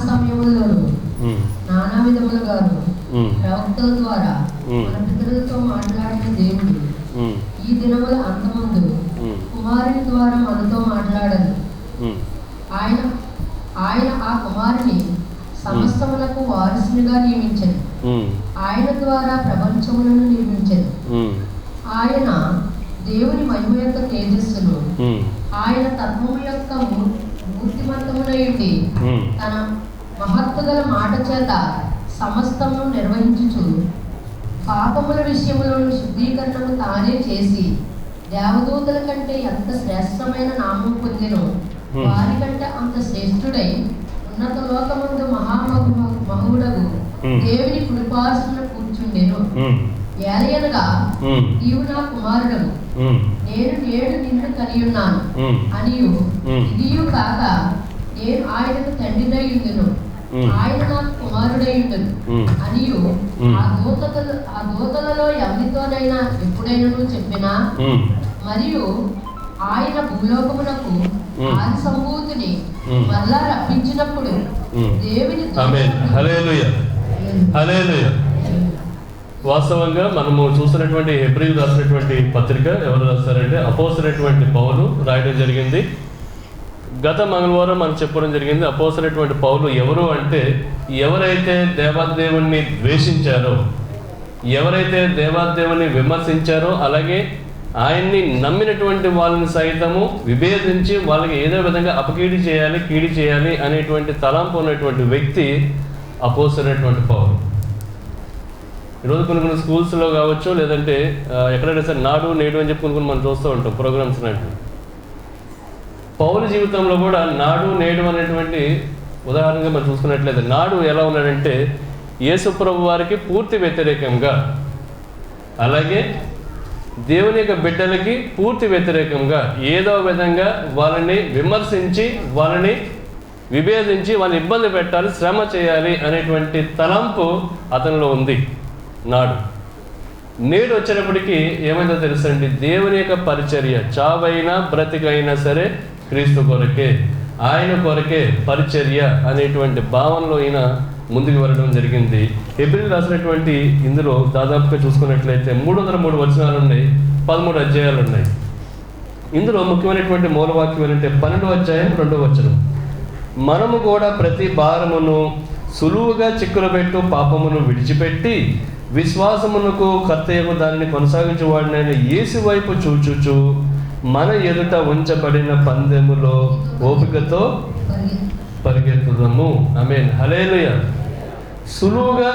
సమయముల్లోనూ నానా విధములుగాను ప్రవక్తల ద్వారా మన పితరులతో మాట్లాడిన దేవుడు ఈ దినముల అంతమందు కుమారుని ద్వారా మనతో మాట్లాడను. ఆయన ఆ కుమారుని సమస్తములకు వారసునిగా నియమించను. ఆయన ద్వారా ప్రపంచములను నిర్మించను. ఆయన దేవుని మహిమ యొక్క తేజస్సును ఆయన తత్వము యొక్క మూర్తిమంతమునయుండి తన మహత్తు గల మాట చేత సమస్తమును నిర్వహించుచు పాపముల విషయములను శుద్ధీకరణము తానే చేసి దేవదూతల కంటే ఎంత శ్రేష్టమైన నామం పొందెనో వారి కంటే అంత శ్రేష్ఠుడై ఉన్నత లోకమందు మహుడగు దేవుని కుడిపార్శ్వన కూర్చుండెను. ఏలయనగా నీవు నా కుమారుడవు, నేను నేడు నిన్ను కనియున్నాను అనియు, ఇదియు కాక నేను ఆయనకు తండ్రినై ఉండును, ఆయన నాకు కుమారుడై ఉండును అనియు ఆ దూతలలో ఎవరితోనైనా ఎప్పుడైనా చెప్పినా, మరియు ఆయన భూలోకమునకు ఆది సంభూతిని మరలా రప్పించినప్పుడు దేవుని వాస్తవంగా మనము చూస్తున్నటువంటి హెబ్రీలు రాసినటువంటి పత్రిక ఎవరు రాస్తారంటే అపోస్తలుడైనటువంటి పౌలు రాయడం జరిగింది. గత మంగళవారం మనం చెప్పడం జరిగింది. అపోస్తలుడైనటువంటి పౌలు ఎవరు అంటే, ఎవరైతే దేవాదేవుణ్ణి ద్వేషించారో, ఎవరైతే దేవాదేవుని విమర్శించారో, అలాగే ఆయన్ని నమ్మినటువంటి వాళ్ళని సైతము విభేదించి వాళ్ళకి ఏదో విధంగా అపకీడి చేయాలి, కీడి చేయాలి అనేటువంటి తలంపు ఉన్నటువంటి వ్యక్తి అపోస్తలుడైనటువంటి పౌలు. ఈరోజు కొన్ని స్కూల్స్లో కావచ్చు, లేదంటే ఎక్కడైనా సరే నాడు నేడు అని చెప్పి కొన్ని మనం చూస్తూ ఉంటాం ప్రోగ్రామ్స్ లాంటివి. పౌలు జీవితంలో కూడా నాడు నేడు అనేటువంటి ఉదాహరణగా మనం చూసుకున్నట్లయితే, నాడు ఎలా ఉన్నాడంటే యేసు ప్రభు వారికి పూర్తి వ్యతిరేకంగా, అలాగే దేవుని యొక్క బిడ్డలకి పూర్తి వ్యతిరేకంగా ఏదో విధంగా వాళ్ళని విమర్శించి, వాళ్ళని విభేదించి, వాళ్ళని ఇబ్బంది పెట్టాలి, శ్రమ చేయాలి అనేటువంటి తలంపు అతనిలో ఉంది నాడు. నేడు వచ్చేటప్పటికి ఏమైందో తెలుసండి, దేవుని యొక్క పరిచర్య చావైనా బ్రతికైనా సరే క్రీస్తు కొరకే, ఆయన కొరకే పరిచర్య అనేటువంటి భావనలో ఈయన ముందుకు వెళ్ళడం జరిగింది. హెబ్రీలు రాసినటువంటి ఇందులో దాదాపుగా చూసుకున్నట్లయితే 303 వచనాలు ఉన్నాయి, 13 అధ్యాయాలు ఉన్నాయి. ఇందులో ముఖ్యమైనటువంటి మూలవాక్యం ఏంటంటే 12వ అధ్యాయం 2వ వచనం, మనము కూడా ప్రతి భారమును సులువుగా చిక్కులబెట్టు పాపమును విడిచిపెట్టి విశ్వాసమునకు కర్తయ్యకు దానిని కొనసాగించేవాడినైన యేసు వైపు చూచుచు మన ఎదుట ఉంచబడిన పందెములో ఓపికతో పరిగెత్తుదాము. ఆమేన్, హల్లెలూయా. సులువుగా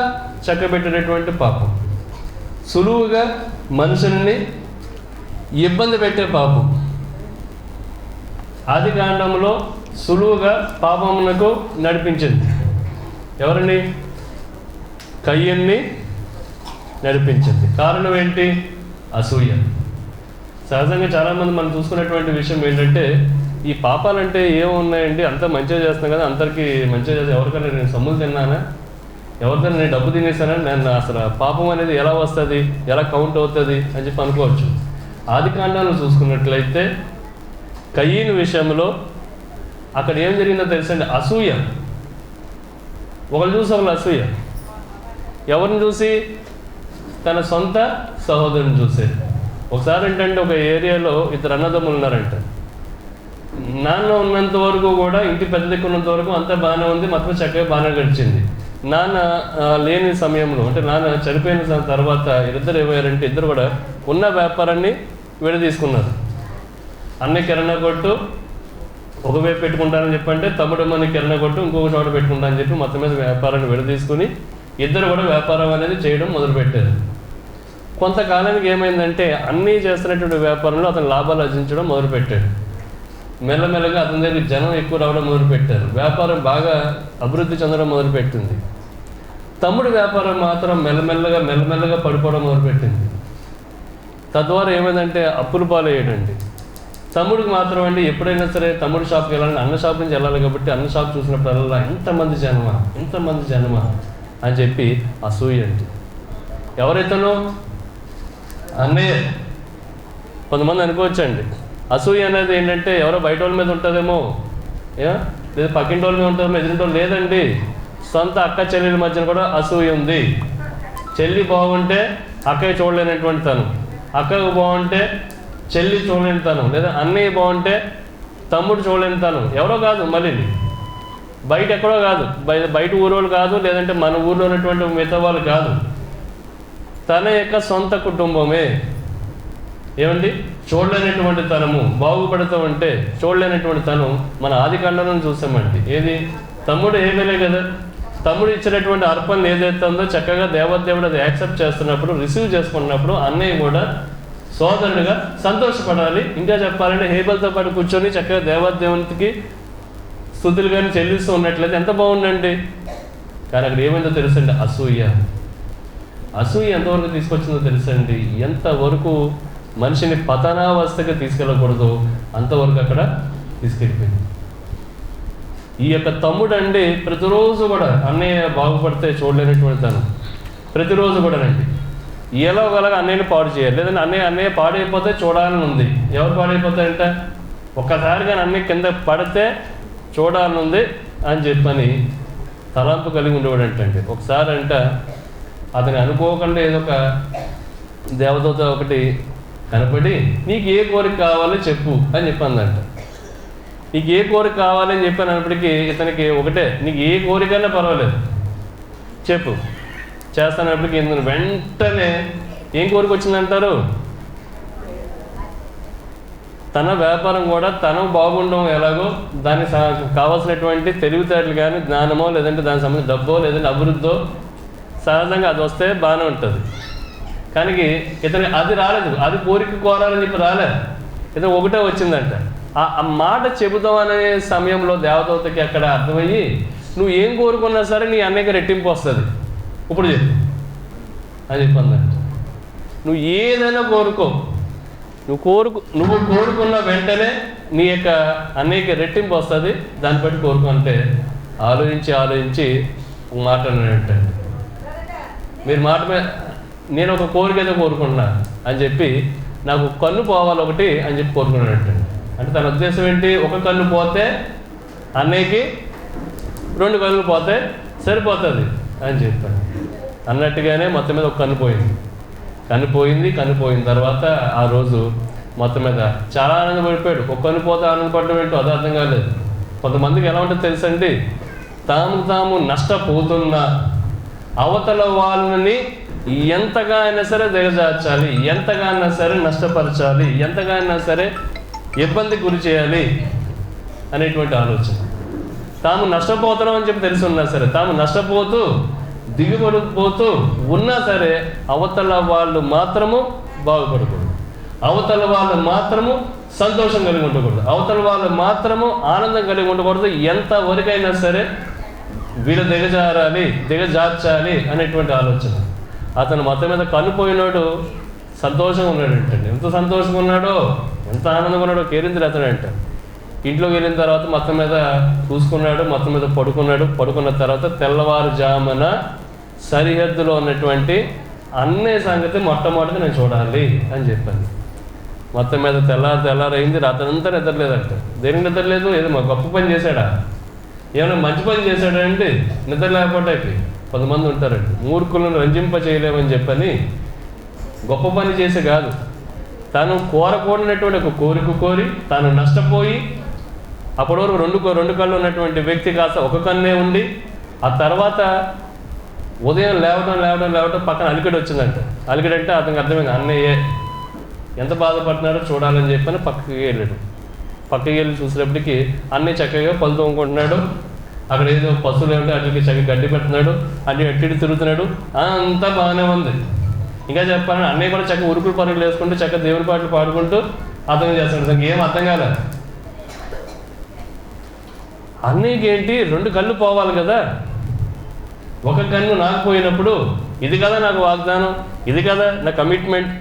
చక్కబెట్టినటువంటి పాపం, సులువుగా మనుషుల్ని ఇబ్బంది పెట్టే పాపం. ఆది కాండంలో సులువుగా పాపమునకు నడిపించింది. ఎవరిని? కయ్యన్ని నడిపించింది. కారణం ఏంటి? అసూయ. సహజంగా చాలామంది మనం చూసుకున్నటువంటి విషయం ఏంటంటే, ఈ పాపాలంటే ఏమున్నాయండి, అంత మంచిగా చేస్తున్నాం కదా, అందరికీ మంచిగా చేస్తాను, ఎవరికైనా నేను సొమ్ములు తిన్నానా, ఎవరికైనా నేను డబ్బు తినేసానా, నేను అసలు పాపం అనేది ఎలా వస్తుంది, ఎలా కౌంట్ అవుతుంది అని చెప్పి అనుకోవచ్చు. ఆది కాండంలో చూసుకున్నట్లయితే కయ్యను విషయంలో అక్కడ ఏం జరిగిందో తెలుసండి, అసూయ. ఒకళ్ళు చూసి ఒకళ్ళు అసూయ. ఎవరిని చూసి? తన సొంత సహోదరుని చూసేది. ఒకసారి ఏంటంటే ఒక ఏరియాలో 2 అన్నదమ్ములు ఉన్నారంట. నాన్న ఉన్నంత వరకు కూడా, ఇంటి పెద్ద దిక్కు ఉన్నంత వరకు అంతా బాగానే ఉంది, మొత్తం చక్కగా బాగానే గడిచింది. నాన్న లేని సమయంలో, అంటే నాన్న చనిపోయిన తర్వాత ఇద్దరు ఏమయ్యారంటే, ఇద్దరు కూడా ఉన్న వ్యాపారాన్ని విడదీసుకున్నారు. అన్న కిరాణా కొట్టు ఒకవైపు పెట్టుకుంటానని చెప్పంటే, తమ్ముడు మన కిరాణా కొట్టు ఇంకొక చోట పెట్టుకుంటా అని చెప్పి మొత్తం మీద వ్యాపారాన్ని విడదీసుకుని ఇద్దరు కూడా వ్యాపారం అనేది చేయడం మొదలుపెట్టారు. కొంతకాలానికి ఏమైందంటే, అన్నీ చేస్తున్నటువంటి వ్యాపారంలో అతను లాభాలు ఆర్జించడం మొదలుపెట్టాడు. మెల్లమెల్లగా అతని దగ్గర జనం ఎక్కువ రావడం మొదలుపెట్టారు. వ్యాపారం బాగా అభివృద్ధి చెందడం మొదలుపెట్టింది. తమ్ముడు వ్యాపారం మాత్రం మెల్లమెల్లగా పడిపోవడం మొదలుపెట్టింది. తద్వారా ఏమైందంటే అప్పులు పాలయ్యాడండి. తమ్ముడికి మాత్రం అండి ఎప్పుడైనా సరే తమ్ముడు షాప్కి వెళ్ళాలని, అన్న షాప్ నుంచి వెళ్ళాలి కాబట్టి అన్న షాప్ చూసినప్పుడల్లా ఇంతమంది జనమా అని చెప్పి అసూయ అండి. ఎవరైతేనో అన్నయ్య. కొంతమంది అనుకోవచ్చండి అసూయ అనేది ఏంటంటే ఎవరో బయట వాళ్ళ మీద ఉంటుందేమో, లేదా పక్కింటి వాళ్ళు మేము ఉంటాం ఎదురింటి వాళ్ళు లేదండి. సొంత అక్క చెల్లెల మధ్యన కూడా అసూయ ఉంది. చెల్లి బాగుంటే అక్కయ్య చూడలేనటువంటి తను, అక్కకు బాగుంటే చెల్లి చూడలేని తను, లేదా అన్నయ్య బాగుంటే తమ్ముడు చూడలేని తను. ఎవరో కాదు, మళ్ళీ బయట ఎక్కడో కాదు, బయట ఊరోళ్ళు కాదు, లేదంటే మన ఊళ్ళో ఉన్నటువంటి మిగతా వాళ్ళు కాదు, తన యొక్క సొంత కుటుంబమే. ఏమండి, చూడలేనటువంటి తనము, బాగుపడుతూ ఉంటే చూడలేనటువంటి తను మన ఆది కాండంలో చూసామండి. ఏది, తమ్ముడు ఏమేలే కదా, తమ్ముడు ఇచ్చినటువంటి అర్పణలు ఏదైతే ఉందో చక్కగా దేవదేవుడు అది యాక్సెప్ట్ చేస్తున్నప్పుడు, రిసీవ్ చేసుకున్నప్పుడు అన్నయ్య కూడా సోదరుడిగా సంతోషపడాలి. ఇంకా చెప్పాలంటే హేబెల్తో పాటు కూర్చొని చక్కగా దేవదేవునికి స్తుతులు కానీ చెల్లిస్తూ ఉన్నట్లయితే ఎంత బాగుండండి. కానీ అక్కడ ఏమైందో తెలుసండి, అసూయ. అసూయ ఎంతవరకు తీసుకొచ్చిందో తెలుసండి. ఎంతవరకు మనిషిని పతనావస్థగా తీసుకెళ్ళకూడదు అంతవరకు అక్కడ తీసుకెళ్ళిపోయింది. ఈ యొక్క తమ్ముడు అండి ప్రతిరోజు కూడా అన్నయ్య బాగుపడితే చూడలేనటువంటి తను, ప్రతిరోజు కూడానండి ఎలాగోలాగా అన్నయ్యని పాడు చేయాలి, లేదంటే అన్నయ్య పాడైపోతే చూడాలని ఉంది. ఎవరు పాడైపోతాయంట, ఒక్కసారిగా అన్నయ్య కింద పడితే చూడాలని ఉంది అని చెప్పని తలంపు కలిగి ఉండేవాడంటండి. ఒకసారి అంట అతను అనుకోకుండా ఏదో ఒక దేవదూత ఒకటి కనపడి, నీకు ఏ కోరిక కావాలో చెప్పు అని చెప్పిందంట. నీకు ఏ కోరిక కావాలని చెప్పాను అన్నప్పటికీ ఇతనికి ఒకటే, నీకు ఏ కోరికైనా పర్వాలేదు చెప్పు చేస్తానప్పటికీ ఇందులో వెంటనే ఏం కోరిక వచ్చిందంటారు, తన వ్యాపారం కూడా తను బాగుండడం ఎలాగో దానికి కావాల్సినటువంటి తెలివితేటలు కానీ జ్ఞానమో, లేదంటే దానికి సంబంధించిన డబ్బో, లేదంటే అభివృద్ధో సహజంగా అది వస్తే బాగానే ఉంటుంది. కానీ ఇతను అది రాలేదు, అది కోరిక కోరాలని చెప్పి రాలేదు, ఇతను ఒకటే వచ్చిందంట. ఆ మాట చెబుతాం అనే సమయంలో దేవదూతకి అక్కడ అర్థమయ్యి, నువ్వు ఏం కోరుకున్నా సరే నీ అన్నయ్యకి రెట్టింపు వస్తుంది, ఇప్పుడు చెప్పు అని చెప్పిందంట. నువ్వు ఏదైనా కోరుకో, నువ్వు కోరుకున్న వెంటనే నీ యొక్క అన్నయ్యకి రెట్టింపు వస్తుంది, దాన్ని బట్టి కోరుకో అంటే ఆలోచించి ఒక మాట అన్నాడంటండి. మీరు మాట మీద నేను ఒక కోరిక అయితే కోరుకుంటున్నా అని చెప్పి, నాకు కన్ను పోవాలి ఒకటి అని చెప్పి కోరుకున్నాడంటండి. అంటే తన ఉద్దేశం ఏంటి, ఒక కన్ను పోతే అన్నయ్యకి 2 కన్నులు పోతే సరిపోతుంది అని చెప్పాను. అన్నట్టుగానే మొత్తం మీద ఒక కన్ను పోయింది. కన్ను పోయిన తర్వాత ఆ రోజు మొత్తం మీద చాలా ఆనందపడిపోయాడు. ఒక కన్ను పోతే ఆనందపడడం ఏంటో అది అర్థం కాలేదు. కొంతమందికి ఎలా ఉంటుందో తెలుసండి, తాము నష్టపోతున్న అవతల వాళ్ళని ఎంతగా అయినా సరే దిగజార్చాలి, ఎంతగా అయినా సరే నష్టపరచాలి, ఎంతగా అయినా సరే ఇబ్బంది గురి చేయాలి అనేటువంటి ఆలోచన. తాము నష్టపోతున్నాం అని చెప్పి తెలిసి ఉన్నా సరే, తాము నష్టపోతూ దిగుబడిపోతూ ఉన్నా సరే అవతల వాళ్ళు మాత్రము బాగుపడకూడదు, అవతల వాళ్ళు మాత్రము సంతోషం కలిగి ఉండకూడదు, అవతల వాళ్ళు మాత్రము ఆనందం కలిగి ఉండకూడదు. ఎంతవరకైనా సరే వీళ్ళు దిగజార్చాలి అనేటువంటి ఆలోచన. అతను మొత్తం మీద కనుపోయినాడు, సంతోషంగా ఉన్నాడంటండి. ఎంత సంతోషంగా ఉన్నాడో, ఎంత ఆనందంగా ఉన్నాడో కేరింది అతను అంట. ఇంట్లోకి వెళ్ళిన తర్వాత మొత్తం మీద చూసుకున్నాడు, మొత్తం మీద పడుకున్న తర్వాత తెల్లవారుజామున సరిహద్దులో ఉన్నటువంటి అన్నయ్య సంగతి మొట్టమొదటిగా నేను చూడాలి అని చెప్పాను. మొత్తం మీద తెల్లారైంది, రాత్రంతా నిద్రలేదంట. దేనికి నిద్రలేదు, ఏదో మా గొప్ప పని చేశాడా, ఏమైనా మంచి పని చేశాడా అంటే నిద్ర లేకపోతే కొంతమంది ఉంటారండి, మూర్ఖులను రంజింప చేయలేమని చెప్పని గొప్ప పని చేసే కాదు, తను కోరకూడనటువంటి ఒక కోరిక కోరి తాను నష్టపోయి అప్పటి వరకు రెండు కళ్ళు ఉన్నటువంటి వ్యక్తి కాస్త ఒక కన్నే ఉండి, ఆ తర్వాత ఉదయం లేవడం పక్కన అలికిడి వచ్చిందంట. అలికిడి అంటే అతనికి అర్థమైంది, అన్నయ్యే ఎంత బాధపడుతున్నాడో చూడాలని చెప్పని పక్కకి వెళ్ళి చూసినప్పటికీ అన్నయ్య చక్కగా పళ్ళు తోముకుంటున్నాడు. అక్కడ ఏదో పశువులు ఏమంటే అట్లకి చక్కగా గడ్డి పెడుతున్నాడు, అటు తిరుగుతున్నాడు, అంతా బాగానే ఉంది. ఇంకా చెప్పాలని అన్నయ్య కూడా చక్కగా ఉరుకులు పరుగులు వేసుకుంటూ చక్కగా దేవుని పాటలు పాడుకుంటూ అర్థం చేస్తాడు. దానికి ఏం అర్థం కాలే. అన్నయ్యకి ఏంటి, 2 కళ్ళు పోవాలి కదా, ఒక కన్ను నాకు పోయినప్పుడు ఇది కదా నాకు వాగ్దానం, ఇది కదా నా కమిట్మెంట్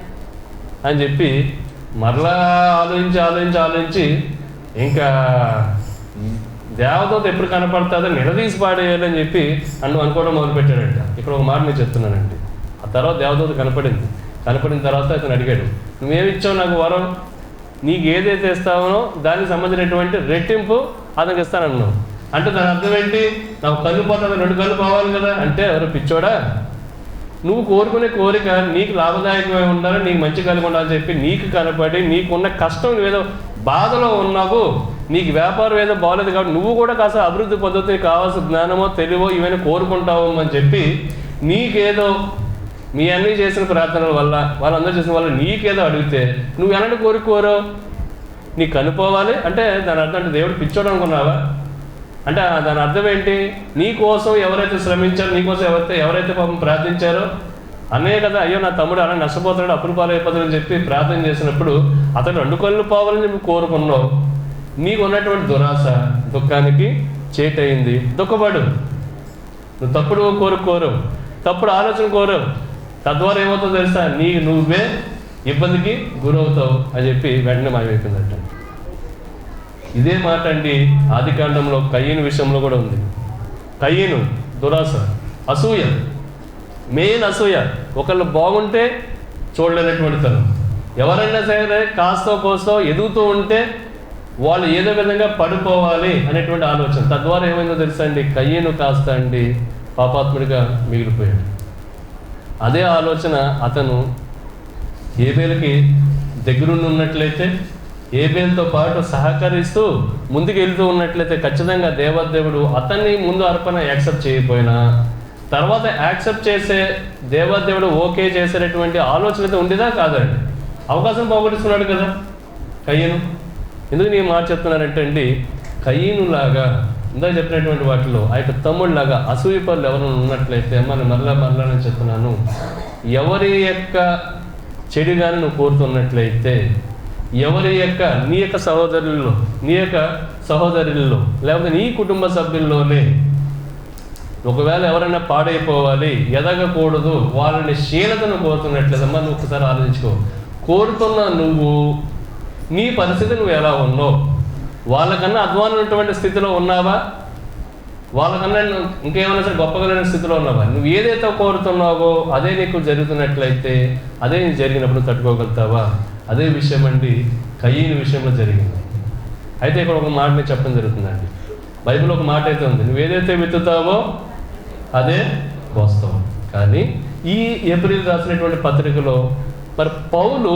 అని చెప్పి మరలా ఆలోచించి ఇంకా దేవదూత ఎప్పుడు కనపడుతుందో నిలదీసి పాడేయాలని చెప్పి అనుకోవడం మొదలుపెట్టాడంట. ఇక్కడ ఒక మాట నేను చెప్తున్నానండి. ఆ తర్వాత దేవదూత కనపడిన తర్వాత అతను అడిగాడు, నువ్వేమిచ్చావు నాకు వరం, నీకు ఏదైతే ఇస్తావో దానికి సంబంధించినటువంటి రెట్టింపు అతనికి ఇస్తానన్నావు. అంటే దాని అర్థం ఏంటి? నాకు కళ్ళు పోతాను, 2 కళ్ళు పోవాలి కదా అంటే ఎవరు పిచ్చోడా? నువ్వు కోరుకునే కోరిక నీకు లాభదాయకమై ఉండాలి, నీకు మంచి కలిగి ఉండాలని చెప్పి నీకు కనపడి నీకున్న కష్టం ఏదో బాధలో ఉన్నావు, నీకు వ్యాపారం ఏదో బాగలేదు కాబట్టి నువ్వు కూడా కాస్త అభివృద్ధి పొందుతూ కావాల్సిన జ్ఞానమో తెలివో ఇవన్నీ కోరుకుంటావు అని చెప్పి నీకేదో మీ అన్నీ చేసిన ప్రార్థనల వల్ల వాళ్ళందరూ చేసిన వల్ల నీకేదో అడిగితే నువ్వు ఎలాంటి కోరుకోరో నీకు కనుపోవాలి అంటే దాని అర్థం అంటే దేవుడు పిచ్చోడు అనుకున్నావా? అంటే దాని అర్థం ఏంటి? నీ కోసం ఎవరైతే శ్రమించారో, నీకోసం ఎవరైతే పాపం ప్రార్థించారో అనే కదా, అయ్యో నా తమ్ముడు అలా నష్టపోతాడు, అప్పులు పాలైపోతాడని చెప్పి ప్రార్థన చేసినప్పుడు అతను 2 కళ్ళు పోవాలని చెప్పి కోరుకున్నావు. నీకు ఉన్నటువంటి దురాశ దుఃఖానికి చేటయింది. దుఃఖపడు. నువ్వు తప్పుడు కోరు, తప్పుడు ఆలోచన కోరు, తద్వారా ఏమవుతుందో తెలుసా? నువ్వే ఇబ్బందికి గురవుతావు అని చెప్పి వెంటనే మాయమైపోయిందంట. ఇదే మాట అండి ఆదికాండంలో కయ్యను విషయంలో కూడా ఉంది. కయ్యను దురాశ, అసూయ, మెయిన్ అసూయ. ఒకళ్ళు బాగుంటే చూడలేనటువంటి తను. ఎవరైనా సరే కాస్తో కోస్తో ఎదుగుతూ ఉంటే వాళ్ళు ఏదో విధంగా పడిపోవాలి అనేటువంటి ఆలోచన. తద్వారా ఏమైందో తెలుసా అండి? కయ్యను కాస్త అండి పాపాత్ముడిగా మిగిలిపోయాడు. అదే ఆలోచన అతను ఏబేలుకి దగ్గరుండి ఉన్నట్లయితే, ఏబేలుతో పాటు సహకరిస్తూ ముందుకు వెళ్తూ ఉన్నట్లయితే ఖచ్చితంగా దేవదేవుడు అతన్ని ముందు అర్పణ యాక్సెప్ట్ చేయకపోయినా తర్వాత యాక్సెప్ట్ చేసే దేవదేవుడు ఓకే చేసేటటువంటి ఆలోచన అయితే ఉండేదా కాదండి? అవకాశం పోగొట్టుకున్నాడు కదా కయ్యను. ఎందుకు నేను మాట చెప్తున్నానంటే అండి, కయ్యనులాగా ఇందాక చెప్పినటువంటి వాటిలో ఆ యొక్క తమ్ముళ్ళలాగా అసూయ పనులు ఎవరైనా ఉన్నట్లయితే మనం మరలా నేను చెప్తున్నాను, ఎవరి యొక్క చెడుగాని నువ్వు కోరుతున్నట్లయితే, నీ యొక్క సహోదరుల్లో లేకపోతే నీ కుటుంబ సభ్యుల్లోనే ఒకవేళ ఎవరైనా పాడైపోవాలి, ఎదగకూడదు, వాళ్ళని క్షీణతను కోరుతున్నట్లయితే నువ్వు ఒకసారి ఆలోచించుకో. కోరుతున్న నువ్వు నీ పరిస్థితి నువ్వు ఎలా ఉన్నావు? వాళ్ళకన్నా అధ్వానమైనటువంటి స్థితిలో ఉన్నావా? వాళ్ళకన్నా ఇంకేమైనా సరే గొప్పగలిగిన స్థితిలో ఉన్నావా? నువ్వు ఏదైతే కోరుతున్నావో అదే నీకు జరుగుతున్నట్లయితే, అదే నీకు జరిగినప్పుడు తట్టుకోగలుగుతావా? అదే విషయం అండి కయ్యను విషయంలో జరిగింది. అయితే ఇక్కడ ఒక మాట నేను చెప్పడం జరుగుతుందండి. బైబిల్ ఒక మాట అయితే ఉంది, నువ్వు ఏదైతే విత్తుతావో అదే కోస్తావు. కానీ ఈ ఏప్రిల్ రాసినటువంటి పత్రికలో మరి పౌలు